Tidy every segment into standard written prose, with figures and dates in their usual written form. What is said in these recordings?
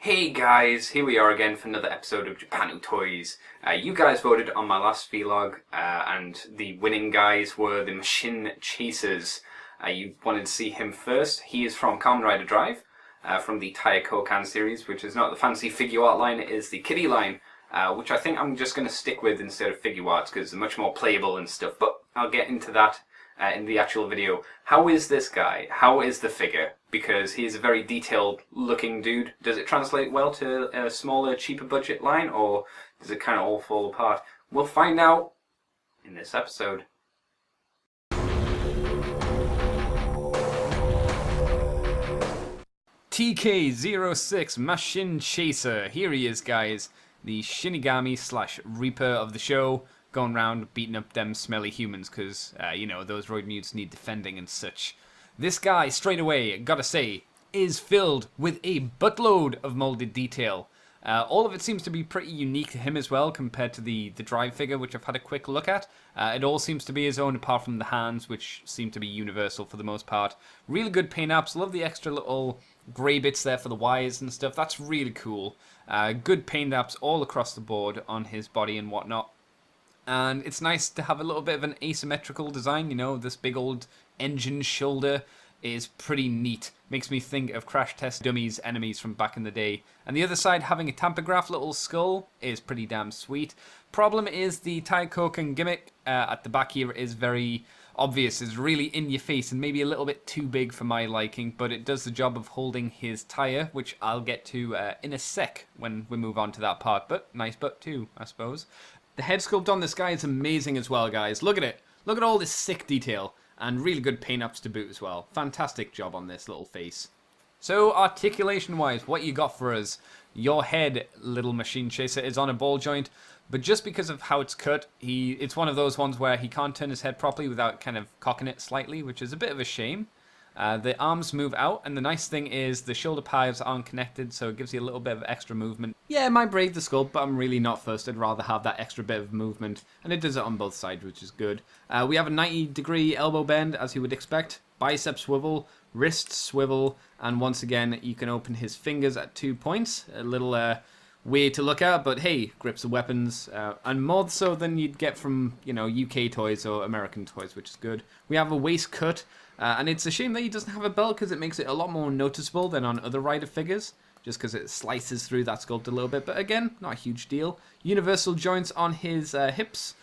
Hey guys, here we are again for another episode of Japanu Toys. You guys voted on my last vlog, and the winning guys were the Mashin Chasers. You wanted to see him first. He is from Kamen Rider Drive, from the Toyzu series, which is not the fancy figure art line, it is the kiddie line, which I think I'm just going to stick with instead of figure arts because they're much more playable and stuff, but I'll get into that in the actual video. How is this guy? How is the figure? Because he is a very detailed looking dude. Does it translate well to a smaller, cheaper budget line, or does it kind of all fall apart? We'll find out in this episode. TK06 Mashin Chaser. Here he is, guys. The Shinigami slash Reaper of the show. Going around beating up them smelly humans because, you know, those roid mutes need defending and such. This guy, straight away, gotta say, is filled with a buttload of molded detail. All of it seems to be pretty unique to him as well compared to the Drive figure, which I've had a quick look at. It all seems to be his own apart from the hands, which seem to be universal for the most part. Really good paint apps. Love the extra little grey bits there for the wires and stuff. That's really cool. Good paint apps all across the board on his body and whatnot. And it's nice to have a little bit of an asymmetrical design, you know, this big old engine shoulder is pretty neat. Makes me think of Crash Test Dummies enemies from back in the day. And the other side, having a tampograph little skull is pretty damn sweet. Problem is the Toyzu gimmick at the back here is very obvious, is really in your face and maybe a little bit too big for my liking, but it does the job of holding his tire, which I'll get to in a sec when we move on to that part, but nice butt too, I suppose. The head sculpt on this guy is amazing as well, guys. Look at it. Look at all this sick detail. And really good paint-ups to boot as well. Fantastic job on this little face. So, articulation-wise, what you got for us? Your head, little Machine Chaser, is on a ball joint. But just because of how it's cut, it's one of those ones where he can't turn his head properly without kind of cocking it slightly, which is a bit of a shame. The arms move out, and the nice thing is the shoulder pads aren't connected, so it gives you a little bit of extra movement. Yeah, it might break the sculpt, but I'm really not fussed. I'd rather have that extra bit of movement, and it does it on both sides, which is good. We have a 90-degree elbow bend, as you would expect, bicep swivel, wrist swivel, and once again, you can open his fingers at 2 points. A little weird to look at, but hey, grips the weapons, and more so than you'd get from, you know, UK toys or American toys, which is good. We have a waist cut, and it's a shame that he doesn't have a belt because it makes it a lot more noticeable than on other Rider figures, just because it slices through that sculpt a little bit, but again, not a huge deal. Universal joints on his hips,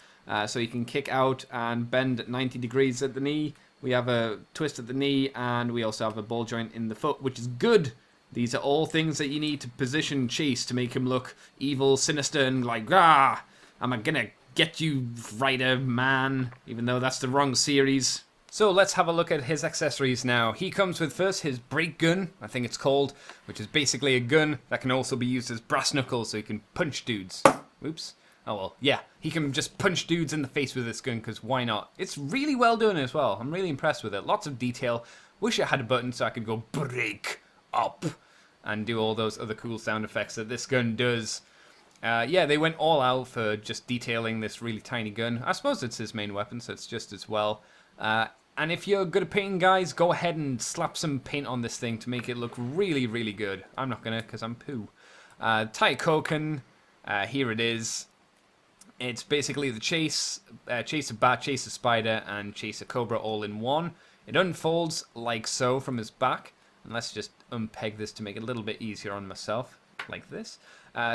so he can kick out and bend 90 degrees at the knee. We have a twist at the knee, and we also have a ball joint in the foot, which is good. These are all things that you need to position Chase to make him look evil, sinister, and like, ah, I'm gonna get you, Rider Man, even though that's the wrong series. So let's have a look at his accessories now. He comes with first his brake gun, I think it's called, which is basically a gun that can also be used as brass knuckles so he can punch dudes. Oops. Oh well, yeah, he can just punch dudes in the face with this gun because why not? It's really well done as well. I'm really impressed with it. Lots of detail. Wish it had a button so I could go brake up and do all those other cool sound effects that this gun does. Yeah, they went all out for just detailing this really tiny gun. I suppose it's his main weapon, so it's just as well. And if you're good at painting, guys, go ahead and slap some paint on this thing to make it look really, really good. I'm not gonna, because I'm poo. Toyzu, here it is. It's basically the Chase a Bat, Chase a Spider, and Chase a Cobra all in one. It unfolds like so from his back. And let's just unpeg this to make it a little bit easier on myself, like this.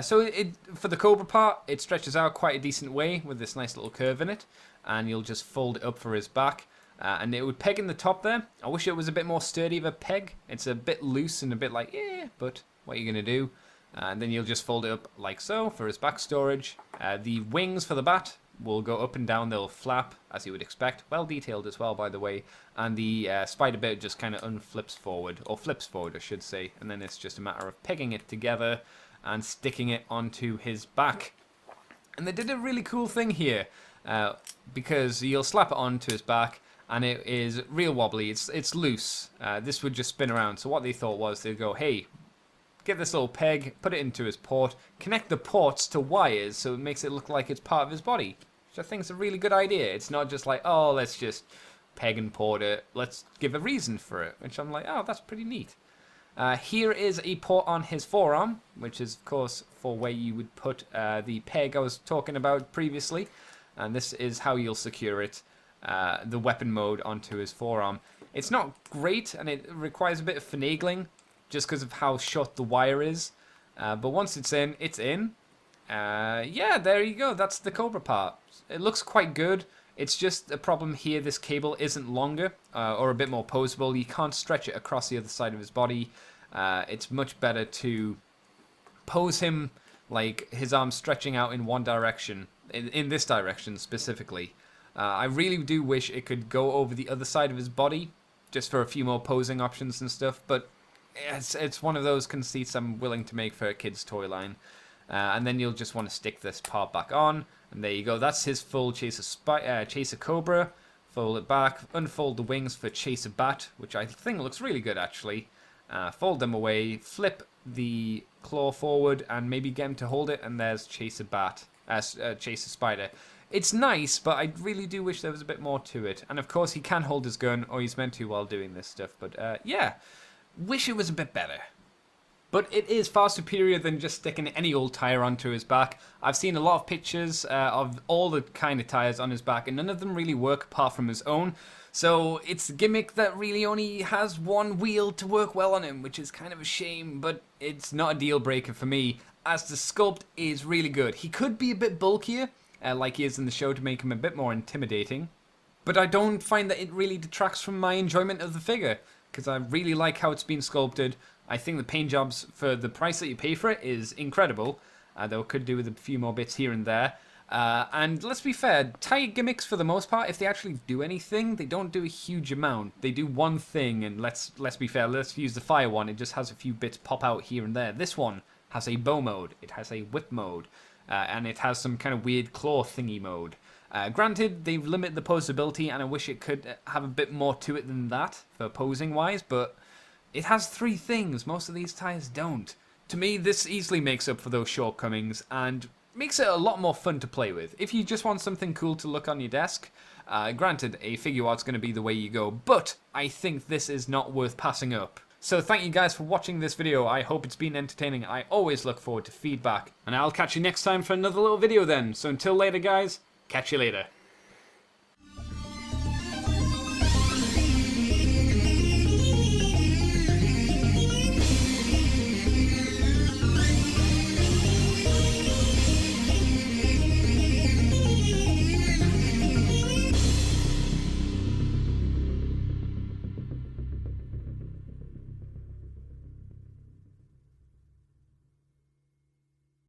So for the Cobra part, it stretches out quite a decent way with this nice little curve in it. And you'll just fold it up for his back. And it would peg in the top there. I wish it was a bit more sturdy of a peg. It's a bit loose and a bit like, yeah, but what are you going to do? And then you'll just fold it up like so for his back storage. The wings for the bat will go up and down. They'll flap, as you would expect. Well detailed as well, by the way. And the spider bit just kind of unflips forward, or flips forward, I should say. And then it's just a matter of pegging it together and sticking it onto his back. And they did a really cool thing here, because you'll slap it onto his back, and it is real wobbly. It's loose. This would just spin around. So what they thought was they'd go, hey, get this little peg, put it into his port, connect the ports to wires so it makes it look like it's part of his body, which I think is a really good idea. It's not just like, oh, let's just peg and port it. Let's give a reason for it, which I'm like, oh, that's pretty neat. Here is a port on his forearm, which is, of course, for where you would put the peg I was talking about previously. And this is how you'll secure it, the weapon mode, onto his forearm. It's not great, and it requires a bit of finagling, just because of how short the wire is. But once it's in, it's in. Yeah, there you go. That's the Cobra part. It looks quite good. It's just a problem here. This cable isn't longer or a bit more posable. You can't stretch it across the other side of his body. It's much better to pose him like his arms stretching out in one direction, in this direction specifically. I really do wish it could go over the other side of his body, just for a few more posing options and stuff, but it's one of those conceits I'm willing to make for a kid's toy line. And then you'll just want to stick this part back on, and there you go. That's his full Chaser Cobra. Fold it back, unfold the wings for Chaser Bat, which I think looks really good actually. Fold them away, flip the claw forward, and maybe get him to hold it, and there's Chaser Bat, Chaser Spider. It's nice, but I really do wish there was a bit more to it. And of course, he can hold his gun, or he's meant to while doing this stuff. But yeah, wish it was a bit better. But it is far superior than just sticking any old tire onto his back. I've seen a lot of pictures of all the kind of tires on his back, and none of them really work apart from his own. So it's a gimmick that really only has one wheel to work well on him, which is kind of a shame, but it's not a deal breaker for me, as the sculpt is really good. He could be a bit bulkier, like he is in the show, to make him a bit more intimidating. But I don't find that it really detracts from my enjoyment of the figure, because I really like how it's been sculpted. I think the paint jobs, for the price that you pay for it, is incredible. Though could do with a few more bits here and there. And let's be fair, tire gimmicks for the most part, if they actually do anything, they don't do a huge amount. They do one thing, and let's be fair, let's use the fire one. It just has a few bits pop out here and there. This one has a bow mode, it has a whip mode, and it has some kind of weird claw thingy mode. Granted, they've limited the posability, and I wish it could have a bit more to it than that, for posing wise, but it has three things. Most of these tires don't. To me, this easily makes up for those shortcomings, and makes it a lot more fun to play with. If you just want something cool to look on your desk, granted, a figure art's going to be the way you go, but I think this is not worth passing up. So thank you guys for watching this video. I hope it's been entertaining. I always look forward to feedback, and I'll catch you next time for another little video then. So until later, guys, catch you later.